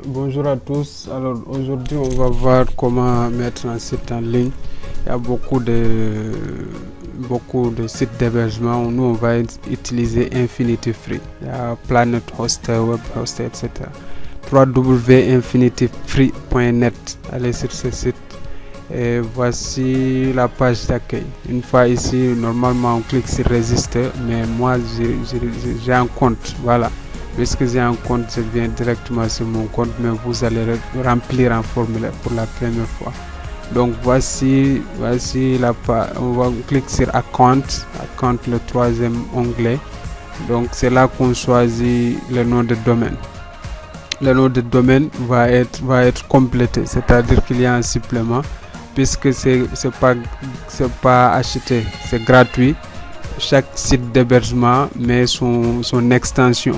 Bonjour à tous. Alors aujourd'hui on va voir comment mettre un site en ligne. Il y a beaucoup de sites d'hébergement. Nous on va utiliser Infinity Free. Il y a Planet Hoster, Web Hoster, etc. www.infinityfree.net. Allez sur ce site. Et voici la page d'accueil. Une fois ici, normalement on clique sur Register, mais moi j'ai un compte. Voilà. Puisque j'ai un compte, je viens directement sur mon compte, mais vous allez remplir un formulaire pour la première fois. Donc voici la page. On va cliquer sur Account, le troisième onglet. Donc c'est là qu'on choisit le nom de domaine. Le nom de domaine va être complété, c'est-à-dire qu'il y a un supplément, puisque c'est pas acheté, c'est gratuit. Chaque site d'hébergement met son extension.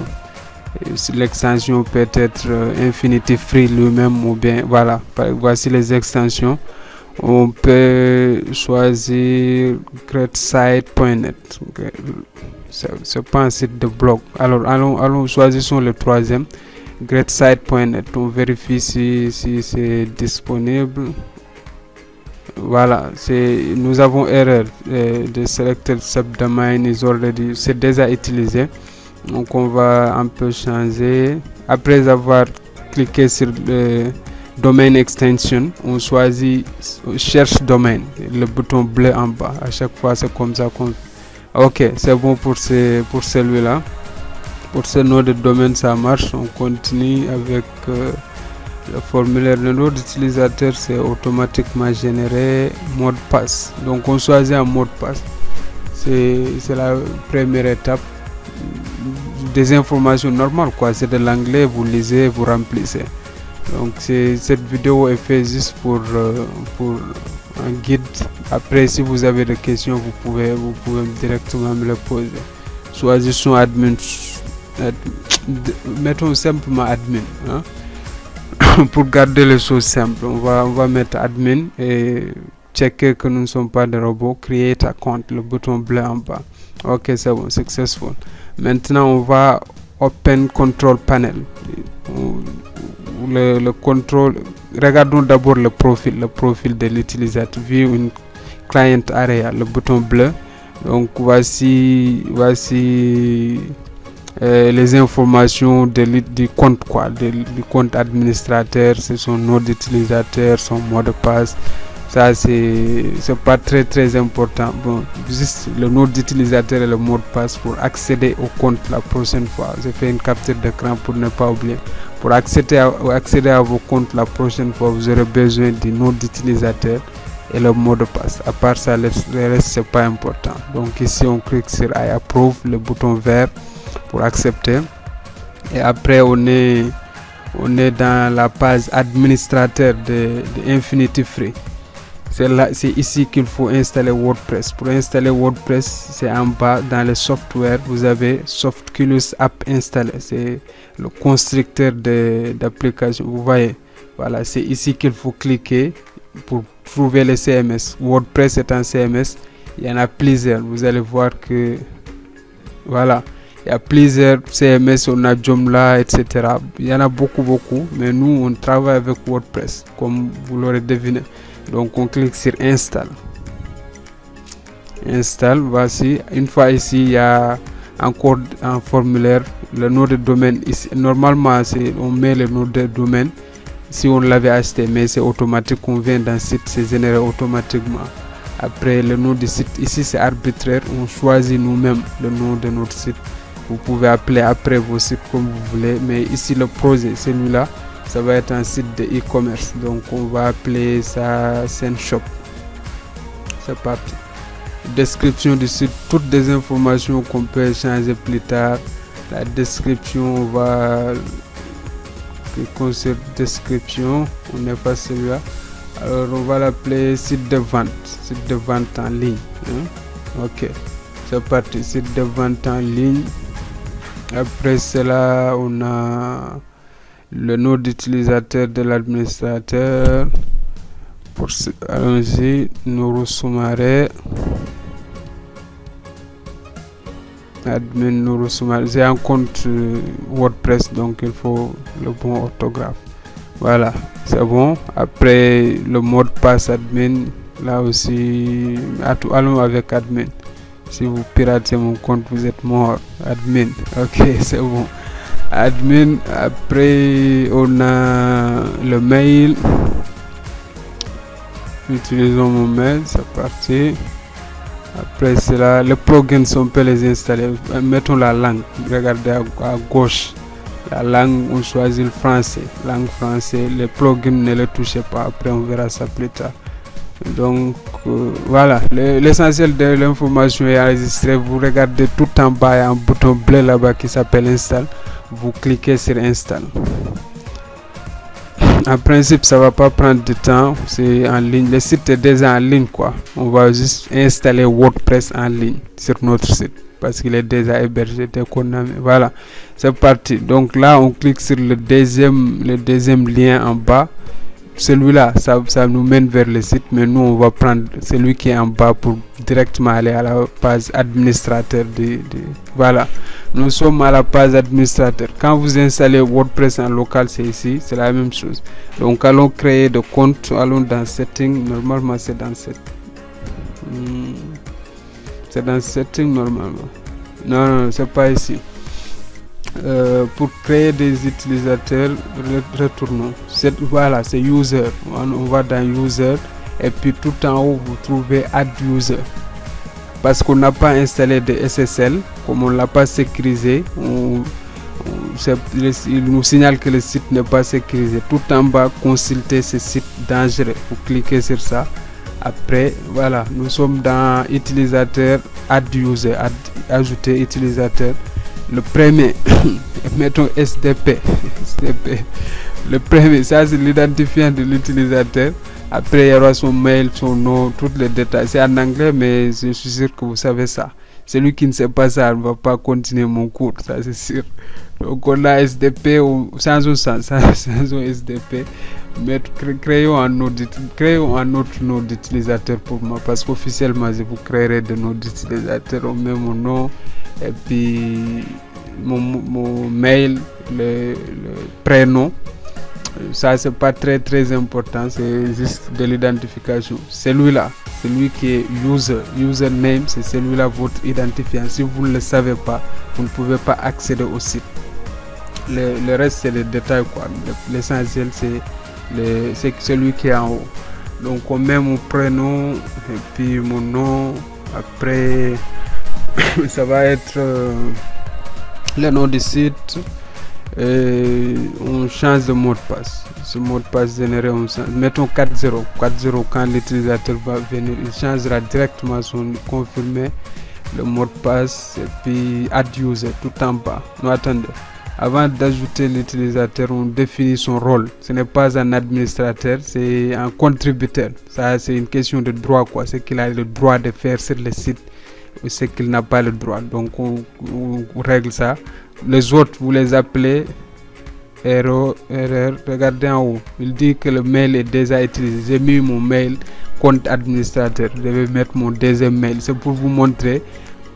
L'extension peut être Infinity Free lui-même ou bien voilà. Voici les extensions. On peut choisir greatsite.net. C'est pas un site de blog. Alors allons choisissons le troisième, greatsite.net. On vérifie si c'est disponible. Voilà, nous avons erreur de selected subdomain is already, c'est déjà utilisé. Donc on va un peu changer. Après avoir cliqué sur le domain extension, on choisit cherche domaine, le bouton bleu en bas. À chaque fois c'est comme ça qu'on... Ok, c'est bon pour celui-là. Pour ce nom de domaine ça marche. On continue avec le formulaire. Le nom d'utilisateur c'est automatiquement généré. Mot de passe. Donc on choisit un mot de passe. C'est la première étape. Des informations normales quoi, c'est de l'anglais, vous lisez, vous remplissez. Donc cette vidéo est faite juste pour un guide. Après si vous avez des questions vous pouvez directement me les poser. Choisissons admin, mettons simplement admin hein? Pour garder les choses simples, on va mettre admin et checker que nous ne sommes pas des robots. Create account, le bouton bleu en bas. Ok, c'est bon, successful. Maintenant on va open control panel. Le contrôle, regardons d'abord le profil de l'utilisateur. View une client area, le bouton bleu. Donc voici les informations du compte quoi, du compte administrateur. C'est son nom d'utilisateur, son mot de passe. Ça c'est pas très important. Bon, juste le nom d'utilisateur et le mot de passe pour accéder au compte la prochaine fois. J'ai fait une capture d'écran pour ne pas oublier. Pour accéder à vos comptes la prochaine fois, vous aurez besoin du nom d'utilisateur et le mot de passe. À part ça, le reste c'est pas important. Donc ici on clique sur I approve, le bouton vert pour accepter. Et après on est dans la page administrateur de Infinity Free. C'est ici qu'il faut installer WordPress. Pour installer WordPress, c'est en bas dans le software, vous avez Softculus App installé. C'est le constructeur d'application. Vous voyez, voilà, c'est ici qu'il faut cliquer pour trouver le CMS. WordPress est un CMS. Il y en a plusieurs. Vous allez voir que voilà, il y a plusieurs CMS. On a Joomla, etc. Il y en a beaucoup. Mais nous, on travaille avec WordPress, comme vous l'aurez deviné. Donc on clique sur install. Voici. Une fois ici, il y a encore un formulaire. Le nom de domaine ici. Normalement, on met le nom de domaine si on l'avait acheté, mais c'est automatique. On vient d'un site, c'est généré automatiquement. Après le nom du site, ici c'est arbitraire. On choisit nous-mêmes le nom de notre site. Vous pouvez appeler après vos sites comme vous voulez, mais ici le projet, celui-là, ça va être un site de e-commerce. Donc on va appeler ça Senshop. C'est parti. Description du site, toutes des informations qu'on peut changer plus tard. La description, on va cliquer sur description. On efface celui-là. Alors on va l'appeler site de vente en ligne hein? Ok, c'est parti, site de vente en ligne. Après cela on a le nom d'utilisateur de l'administrateur. Allons-y, Nourou Soumaré. Admin Nourou Soumaré. J'ai un compte WordPress, donc il faut le bon orthographe. Voilà, c'est bon. Après le mot de passe admin, là aussi, allons avec admin. Si vous piratez mon compte, vous êtes mort. Admin, ok, c'est bon. Admin, après on a le mail. Utilisons mon mail, c'est parti. Après cela, les plugins, on peut les installer. Mettons la langue, regardez à gauche. La langue, on choisit le français. Langue français, les plugins ne les touchez pas. Après, on verra ça plus tard. Donc, voilà. L'essentiel de l'information est enregistré. Vous regardez tout en bas, il y a un bouton bleu là-bas qui s'appelle Install. Vous cliquez sur Install. En principe, ça va pas prendre de temps. C'est en ligne. Le site est déjà en ligne, quoi. On va juste installer WordPress en ligne sur notre site parce qu'il est déjà hébergé dès qu'on a. Voilà, c'est parti. Donc là, on clique sur le deuxième lien en bas. Celui-là, ça nous mène vers le site, mais nous, on va prendre celui qui est en bas pour directement aller à la page administrateur. Voilà, nous sommes à la page administrateur. Quand vous installez WordPress en local, c'est ici, c'est la même chose. Donc, allons créer de compte, allons dans Setting. Normalement, c'est dans Setting. C'est dans Setting, normalement. Non, c'est pas ici. Pour créer des utilisateurs, retournons. Voilà, c'est User. On va dans User et puis tout en haut, vous trouvez Add User. Parce qu'on n'a pas installé de SSL, comme on ne l'a pas sécurisé, il nous signale que le site n'est pas sécurisé. Tout en bas, consultez ce site dangereux. Vous cliquez sur ça. Après, voilà, nous sommes dans Utilisateur, Add User, ajouter utilisateur. Le premier, mettons SDP. Le premier, ça c'est l'identifiant de l'utilisateur. Après, il y aura son mail, son nom, tous les détails. C'est en anglais, mais je suis sûr que vous savez ça. Celui qui ne sait pas ça ne va pas continuer mon cours, ça c'est sûr. Donc on a SDP sans un SDP. Mais créons un autre nom d'utilisateur pour moi, parce qu'officiellement je vous créerai de noms d'utilisateurs. On met mon nom et puis mon mail, le prénom. Ça c'est pas très important, c'est juste de l'identification. Celui-là, celui qui est username, c'est celui-là votre identifiant. Si vous ne le savez pas, vous ne pouvez pas accéder au site. Le reste c'est les détails, quoi. L'essentiel c'est celui qui est en haut. Donc on met mon prénom et puis mon nom. Après ça va être le nom du site. Et on change de mot de passe. Ce mot de passe généré, mettons 4.0 quand l'utilisateur va venir, il changera directement son confirmer le mot de passe et puis add user tout en bas. Non, attendez, avant d'ajouter l'utilisateur, on définit son rôle. Ce n'est pas un administrateur, c'est un contributeur. Ça c'est une question de droit, quoi. C'est qu'il a le droit de faire sur le site ou c'est qu'il n'a pas le droit. Donc on règle ça. Les autres, vous les appelez erreur. Regardez en haut, il dit que le mail est déjà utilisé. J'ai mis mon mail compte administrateur. Je vais mettre mon deuxième mail. C'est pour vous montrer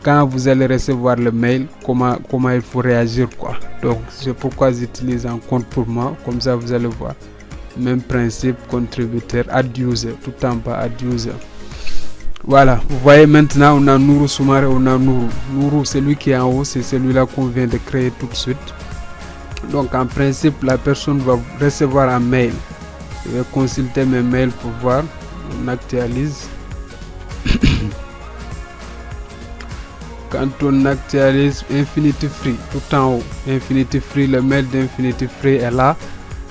quand vous allez recevoir le mail comment il faut réagir, quoi. Donc c'est pourquoi j'utilise un compte pour moi. Comme ça vous allez voir. Même principe, contributeur, add user, tout en bas, add user. Voilà, vous voyez maintenant on a Nourou Soumaré, on a Nourou, celui qui est en haut, c'est celui-là qu'on vient de créer tout de suite. Donc en principe, la personne va recevoir un mail. Je vais consulter mes mails pour voir. On actualise. Quand on actualise Infinity Free, tout en haut, Infinity Free, le mail d'Infinity Free est là.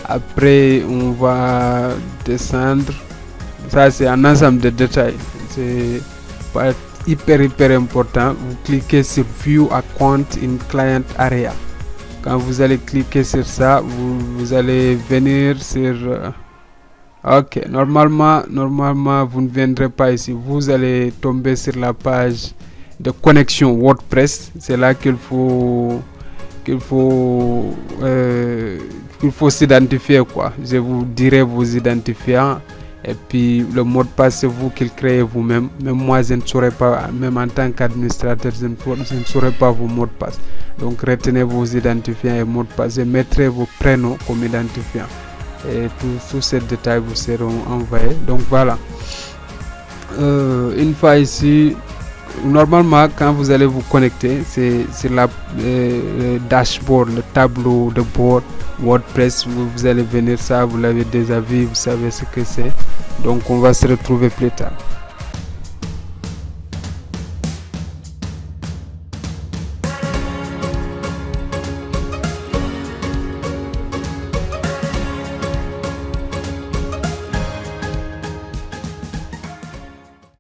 Après, on va descendre. Ça, c'est un ensemble de détails. C'est pas hyper important. Vous cliquez sur View Account in Client Area. Quand vous allez cliquer sur ça, vous allez venir sur ok, normalement vous ne viendrez pas ici. Vous allez tomber sur la page de connexion WordPress. C'est là qu'il faut s'identifier, quoi. Je vous dirai vos identifiants. Et puis le mot de passe, c'est vous qui le créez vous-même. Même moi, je ne saurais pas, même en tant qu'administrateur, je ne saurais pas vos mots de passe. Donc retenez vos identifiants et mots de passe et mettrez vos prénoms comme identifiants. et tous ces détails vous seront envoyés. Donc voilà, une fois ici, normalement quand vous allez vous connecter, c'est la dashboard, le tableau de bord WordPress. Vous allez venir, ça vous l'avez déjà vu, vous savez ce que c'est. Donc on va se retrouver plus tard.